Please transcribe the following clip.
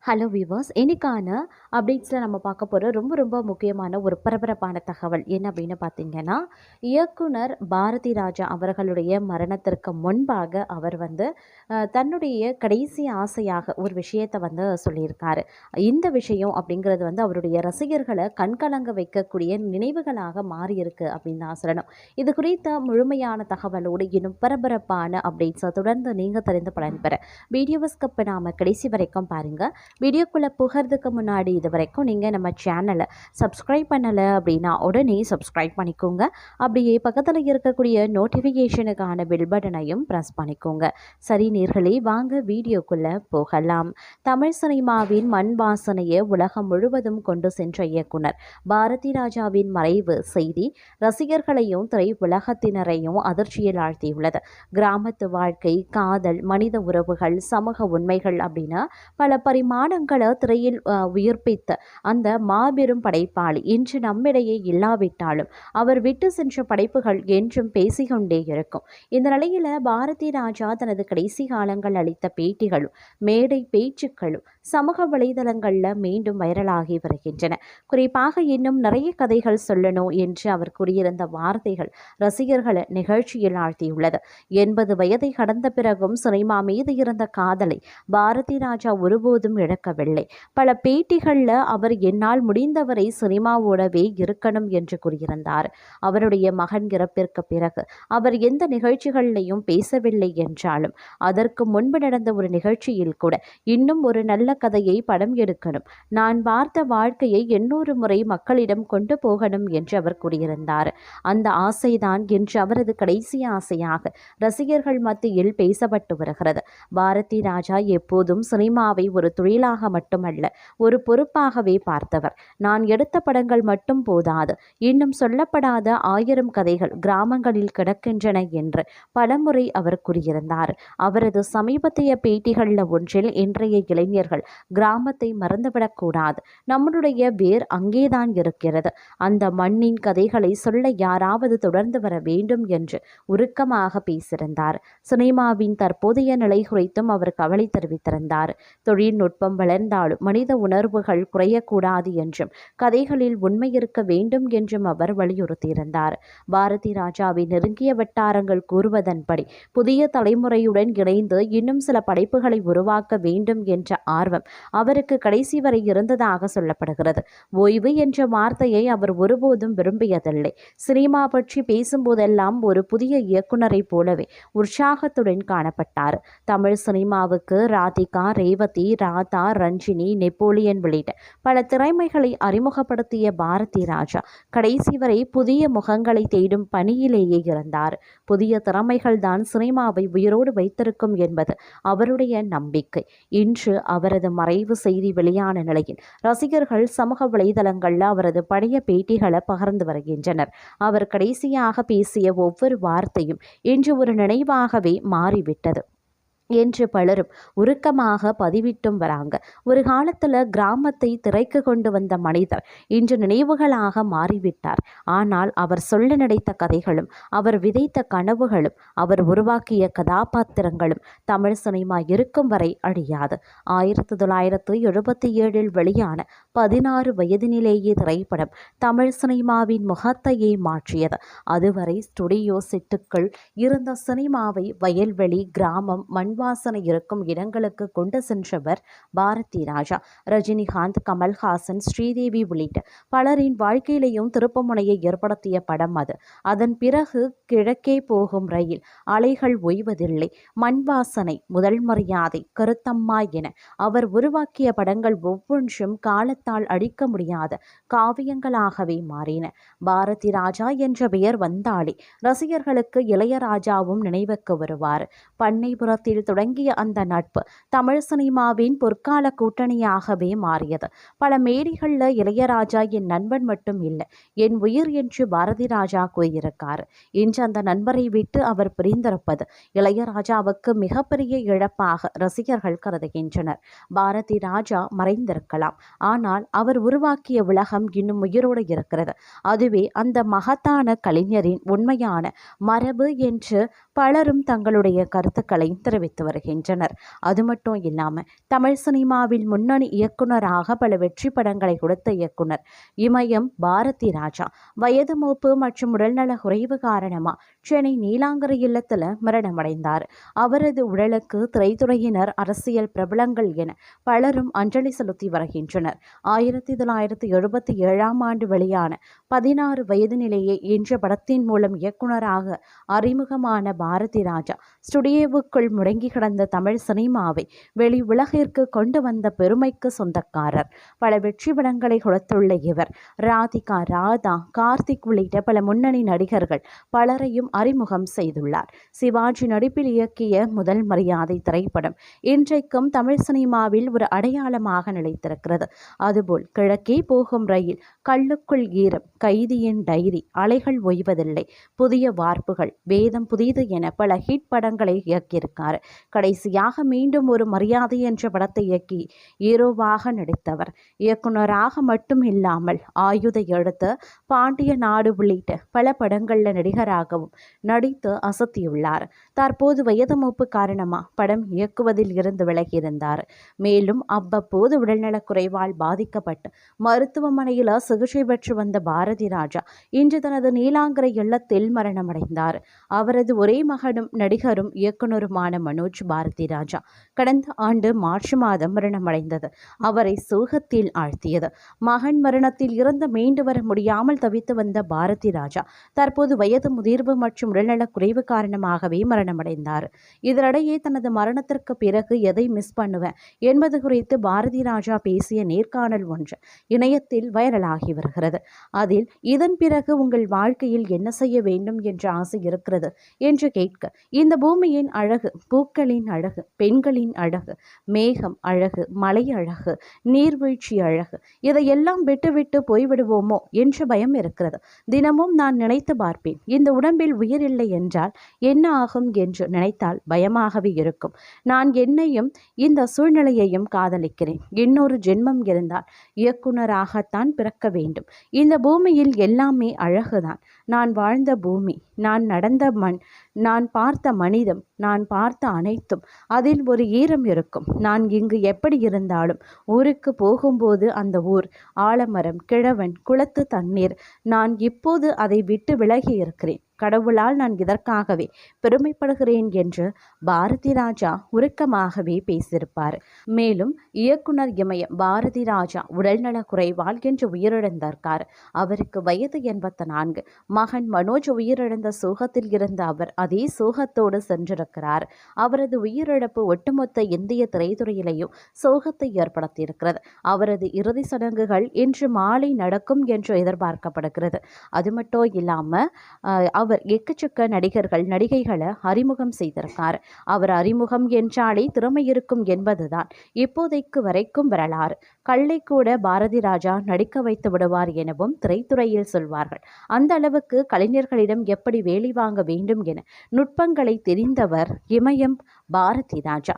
Hello viewers, இன்னைக்கான அப்டேட்ஸில் நம்ம பார்க்க போகிற ரொம்ப ரொம்ப முக்கியமான ஒரு பரபரப்பான தகவல் என்ன அப்படின்னு பார்த்தீங்கன்னா, இயக்குனர் பாரதி ராஜா அவர்களுடைய மரணத்திற்கு முன்பாக அவர் தன்னுடைய கடைசி ஆசையாக ஒரு விஷயத்தை சொல்லியிருக்காரு. இந்த விஷயம் அப்படிங்கிறது அவருடைய ரசிகர்களை கண்கலங்க வைக்கக்கூடிய நினைவுகளாக மாறியிருக்கு அப்படின்னு தான் சொல்லணும். இது குறித்த முழுமையான தகவலோடு இன்னும் பரபரப்பான அப்டேட்ஸை தொடர்ந்து நீங்கள் தெரிந்து பலன் பெற வீடியோவை ஸ்கிப் பண்ணாமல் கடைசி வரைக்கும் பாருங்கள். வீடியோக்குள்ளே போகிறதுக்கு முன்னாடி இது வரைக்கும் நீங்கள் நம்ம சேனலை சப்ஸ்கிரைப் பண்ணலை அப்படின்னா உடனே சப்ஸ்கிரைப் பண்ணிக்கோங்க. அப்படியே பக்கத்தில் இருக்கக்கூடிய நோட்டிஃபிகேஷனுக்கான பெல் பட்டனையும் ப்ரெஸ் பண்ணிக்கோங்க. சரி நேர்களே, வாங்க வீடியோக்குள்ளே போகலாம். தமிழ் சினிமாவின் மண் வாசனையை உலகம் முழுவதும் கொண்டு சென்ற இயக்குனர் பாரதி ராஜாவின் மறைவு செய்தி ரசிகர்களையும் திரை உலகத்தினரையும் அதிர்ச்சியில் ஆழ்த்தியுள்ளது. கிராமத்து வாழ்க்கை, காதல், மனித உறவுகள், சமூக உண்மைகள் அப்படின்னு பல பரிமாணங்களை திரையில் உயிர்ப்பித்த அந்த மாபெரும் படைப்பாளி இன்று நம்மிடையே இல்லாவிட்டாலும் அவர் விட்டு சென்ற படைப்புகள் என்றும் பேசிக்கொண்டே இருக்கும். இந்த நிலையில் பாரதி ராஜா தனது கடைசி காலங்கள் அளித்த பேட்டிகளும் மேடை பேச்சுக்களும் சமூக வலைதளங்களில் மீண்டும் வைரலாகி வருகின்றன. குறிப்பாக இன்னும் நிறைய கதைகள் சொல்லணும் என்று அவர் கூறியிருந்த வார்த்தைகள் ரசிகர்களை நிகழ்ச்சியில் ஆழ்த்தியுள்ளது. 80 வயதை கடந்த பிறகும் சினிமா மீது இருந்த காதலை பாரதி ராஜா ஒருபோதும் இழக்கவில்லை. பல பேட்டிகளில் அவர் என்னால் முடிந்தவரை சினிமாவோடவே இருக்கணும் என்று கூறியிருந்தார். அவருடைய மகன் இறப்பிற்கு பிறகு அவர் எந்த நிகழ்ச்சிகளிலையும் பேசவில்லை என்றாலும் அதற்கு முன்பு நடந்த ஒரு நிகழ்ச்சியில் கூட இன்னும் ஒரு நல்ல கதையை படம் எடுக்கணும், நான் பார்த்த வாழ்க்கையை 800 முறை மக்களிடம் கொண்டு போகணும் என்று அவர் கூறியிருந்தார். அந்த ஆசைதான் இன்று அவரது கடைசி ஆசையாக ரசிகர்கள் மத்தியில் பேசப்பட்டு வருகிறது. பாரதி ராஜா எப்போதும் சினிமாவை ஒரு தொழிலாக மட்டுமல்ல, ஒரு பொறுப்பாகவே பார்த்தவர். நான் எடுத்த படங்கள் மட்டும் போதாது, இன்னும் சொல்லப்படாத 1000 கதைகள் கிராமங்களில் கிடக்கின்றன என்று பலமுறை அவர் கூறியிருந்தார். அவரது சமீபத்திய பேட்டிகளில் ஒன்றில் இன்றைய இளைஞர்கள் கிராமத்தை மறந்துவிடக்கூடாது, நம்முடைய வேர் அங்கேதான் இருக்கிறது, அந்த மண்ணின் கதைகளை சொல்ல யாராவது தொடர்ந்து வர வேண்டும் என்று உருக்கமாக பேசியிருந்தார். சினிமாவின் தற்போதைய நிலை குறித்தும் அவர் கவலை தெரிவித்திருந்தார். தொழில்நுட்பம் வளர்ந்தாலும் மனித உணர்வுகள் குறையக்கூடாது என்றும் கதைகளில் உண்மை இருக்க வேண்டும் என்றும் அவர் வலியுறுத்தியிருந்தார். பாரதி ராஜாவின் நெருங்கிய வட்டாரங்கள் கூறுவதன்படி புதிய தலைமுறையுடன் இணைந்து இன்னும் சில படைப்புகளை உருவாக்க வேண்டும் என்ற ஆர்வம் அவருக்கு கடைசி வரை இருந்ததாக சொல்லப்படுகிறது. ஓய்வு என்ற வார்த்தையை அவர் ஒருபோதும் விரும்பியதில்லை. சினிமா பற்றி பேசும்போதெல்லாம் ஒரு புதிய இயக்குனரை போலவே உற்சாகத்துடன் காணப்பட்டார். தமிழ் சினிமாவுக்கு ராதிகா, ரேவதி, ராதா, ரஞ்சினி, நெப்போலியன் உள்ளிட்ட பல திறமைகளை அறிமுகப்படுத்திய பாரதி ராஜா கடைசி வரை புதிய முகங்களை தேடும் பணியிலேயே இருந்தார். புதிய திறமைகள் தான் சினிமாவை உயிரோடு வைத்திருக்கும் என்பது அவருடைய நம்பிக்கை. இன்று அவரது மறைவு செய்தி வெளியான நிலையில் ரசிகர்கள் சமூக வலைதளங்களில் அவரது பழைய பேட்டிகளை பகிர்ந்து வருகின்றனர். அவர் கடைசியாக பேசிய ஒவ்வொரு வார்த்தையும் இன்று ஒரு நினைவாகவே மாறிவிட்டது என்று பலரும் உருக்கமாக பதிவிட்டும் வராங்க. ஒரு காலத்தில் கிராமத்தை திரைக்கு கொண்டு வந்த மனிதர் இன்று நினைவுகளாக மாறிவிட்டார். ஆனால் அவர் சொல்ல நினைத்த கதைகளும் அவர் விதைத்த கனவுகளும் அவர் உருவாக்கிய கதாபாத்திரங்களும் தமிழ் சினிமா இருக்கும் வரை அழியாது. 1977 வெளியான 16 வயதினிலேயே திரைப்படம் தமிழ் சினிமாவின் முகத்தையே மாற்றியது. அதுவரை ஸ்டுடியோ செட்டுக்கள் இருந்த சினிமாவை வயல்வெளி, கிராமம், மண்வாசனை இருக்கும் இடங்களுக்கு கொண்டு சென்றவர் பாரதி ராஜா. ரஜினிகாந்த், கமல்ஹாசன், ஸ்ரீதேவி உள்ளிட்ட பலரின் வாழ்க்கையிலையும் திருப்புமுனையை ஏற்படுத்திய படம் அது. அதன் பிறகு கிழக்கே போகும் ரயில், அலைகள் ஓய்வதில்லை, மண்வாசனை, முதல் மரியாதை, கருத்தம்மா என அவர் உருவாக்கிய படங்கள் ஒவ்வொன்றும் காலத்தால் அழிக்க முடியாத காவியங்களாகவே மாறின. பாரதி ராஜா என்ற பெயர் வந்தாலே ரசிகர்களுக்கு இளையராஜாவும் நினைவுக்கு வருவார். பண்ணைபுரத்தில் தொடங்கிய அந்த நட்பு தமிழ் சினிமாவின் பொற்கால கூட்டணியாகவே மாறியது. பல மேடைகளில் இளையராஜா என் நண்பன் மட்டும் இல்லை, என் உயிர் என்று பாரதி ராஜா கூறியிருக்கார். இன்று அந்த நண்பரை விட்டு அவர் பிரிந்திருப்பது இளையராஜாவுக்கு மிகப்பெரிய இழப்பாக ரசிகர்கள் கருதுகின்றனர். பாரதி ராஜா மறைந்திருக்கலாம், ஆனால் அவர் உருவாக்கிய உலகம் இன்னும் உயிரோடு இருக்கிறது. அதுவே அந்த மகத்தான கலைஞரின் உண்மையான மரபு என்று பலரும் தங்களுடைய கருத்துக்களை தெரிவித்தனர். நடித்து வருகின்றனர். அது மட்டும் இல்லாமல் தமிழ் சினிமாவில் முன்னணி இயக்குனராக பல வெற்றி படங்களை கொடுத்த இயக்குனர் இமயம் பாரதி ராஜா வயது மூப்பு மற்றும் உடல்நல குறைவு காரணமாக சென்னை நீலாங்கரை இல்லத்தில் மரணமடைந்தார். அவரது உடலுக்கு திரைத்துறையினர், அரசியல் பிரபலங்கள் என பலரும் அஞ்சலி செலுத்தி வருகின்றனர். 1977ஆம் ஆண்டு வெளியான 16 வயது நிலையை என்ற படத்தின் மூலம் இயக்குனராக அறிமுகமான பாரதி ராஜா ஸ்டுடியோவுக்குள் முடங்கி கிடந்த தமிழ் சினிமாவை வெளி உலகிற்கு கொண்டு வந்த பெருமைக்கு சொந்தக்காரர். பல வெற்றி படங்களை கொடுத்துள்ள இவர் ராதிகா, ராதா, கார்த்திக் உள்ளிட்ட பல முன்னணி நடிகர்கள் பலரையும் அறிமுகம் செய்துள்ளார். சிவாஜி நடிப்பில் இயக்கிய முதல் மரியாதை திரைப்படம் இன்றைக்கும் தமிழ் சினிமாவில் ஒரு அடையாளமாக நிலைத்திருக்கிறது. அதுபோல் கிழக்கே போகும் ரயில், கல்லுக்குள் ஈரம், கைதியின் டைரி, அலைகள் ஓய்வதில்லை, புதிய வார்ப்புகள், வேதம் புதிது என பல ஹிட் படங்களை இயக்கியிருக்கார். கடைசியாக மீண்டும் ஒரு மரியாதை என்ற படத்தை இயக்கி ஹீரோவாக நடித்தவர். இயக்குனராக மட்டும் இல்லாமல் ஆயுத எழுத்து, பாண்டிய நாடு உள்ளிட்ட பல படங்களில் நடிகராகவும் நடித்து அசத்தியுள்ளார். தற்போது வயது மூப்பு காரணமாக படம் இயக்குவதில் இருந்து விலகியிருந்தார். மேலும் அவ்வப்போது உடல்நலக் குறைவால் பாதிக்கப்பட்டு மருத்துவமனையில் சிகிச்சை பெற்று வந்த பாரதி ராஜா இன்று தனது நீலாங்கரை இல்லத்தில் மரணமடைந்தார். அவரது ஒரே மகனும் நடிகரும் இயக்குனருமான மனோஜ் பாரதி ராஜா கடந்த ஆண்டு மார்ச் மாதம் மரணமடைந்தது அவரை சோகத்தில் ஆழ்த்தியது. மகன் மரணத்தில் இருந்து மீண்டு வர முடியாமல் தவித்து வந்த பாரதி ராஜா தற்போது வயது முதிர்வு மற்றும் உடல்நலக் குறைவு காரணமாகவே மரணமடைந்தார். இதனிடையே தனது மரணத்திற்கு பிறகு எதை மிஸ் பண்ணுவேன் என்பது குறித்து பாரதி ராஜா பேசிய நேர்காணல் ஒன்று இணையத்தில் வைரலாகி வருகிறது. அதில் இதன் பிறகு உங்கள் வாழ்க்கையில் என்ன செய்ய வேண்டும் என்ற ஆசை இருக்கிறது என்று கேட்க, இந்த பூமியின் அழகு, பூக்களின் அழகு, பெண்களின் அழகு, மேகம் அழகு, மலை அழகு, நீர்வீழ்ச்சி அழகு, இதையெல்லாம் விட்டுவிட்டு போய்விடுவோமோ என்ற பயம் இருக்கிறது. தினமும் நான் நினைத்து பார்ப்பேன், இந்த உடம்பில் உயிர் இல்லை என்றால் என்ன ஆகும் என்று நினைத்தால் பயமாகவே இருக்கும். நான் என்னையும் இந்த சூழ்நிலையையும் காதலிக்கிறேன். இன்னொரு ஜென்மம் இருந்தால் இயக்குனராகத்தான் பிறக்க வேண்டும். இந்த பூமியில் எல்லாமே அழகுதான். நான் வாழ்ந்த பூமி, நான் நடந்த மண், நான் பார்த்த மனிதம், நான் பார்த்த அனைத்தும் அதில் ஒரு ஈரம் இருக்கும். நான் இங்கு எப்படி இருந்தாலும் ஊருக்கு போகும்போது அந்த ஊர், ஆலமரம், கிழவன், குளத்து தண்ணீர், நான் இப்போது அதை விட்டு விலகி இருக்கிறேன். கடவுளால் நான் இதற்காகவே பெருமைப்படுகிறேன் என்று பாரதி ராஜா உருக்கமாகவே பேசியிருப்பார். மேலும் இயக்குனர் இமயம் பாரதி ராஜா உடல்நலக் குறைவால் என்று உயிரிழந்தார். அவருக்கு வயது 84. மகன் மனோஜ் உயிரிழந்த சோகத்தில் இருந்த அவர் அதே சோகத்தோடு சென்றிருக்கிறார். அவரது உயிரிழப்பு ஒட்டுமொத்த இந்திய திரைத்துறையிலேயும் சோகத்தை ஏற்படுத்தியிருக்கிறது. அவரது இறுதி சடங்குகள் இன்று மாலை நடக்கும் என்று எதிர்பார்க்கப்படுகிறது. அது மட்டும் இல்லாமல் அவர் எக்கச்சக்க நடிகர்கள், நடிகைகளை அறிமுகம் செய்திருக்கார். அவர் அறிமுகம் என்றாலே திறமை இருக்கும் என்பதுதான் இப்போதைக்கு வரைக்கும் வரலாறு. கல்லை கூட பாரதி ராஜா நடிக்க வைத்து விடுவார் எனவும் திரைத்துறையில் சொல்வார்கள். அந்த அளவுக்கு கலைஞர்களிடம் எப்படி வேலை வாங்க வேண்டும் என நுட்பங்களை தெரிந்தவர் இமயம் பாரதி ராஜா.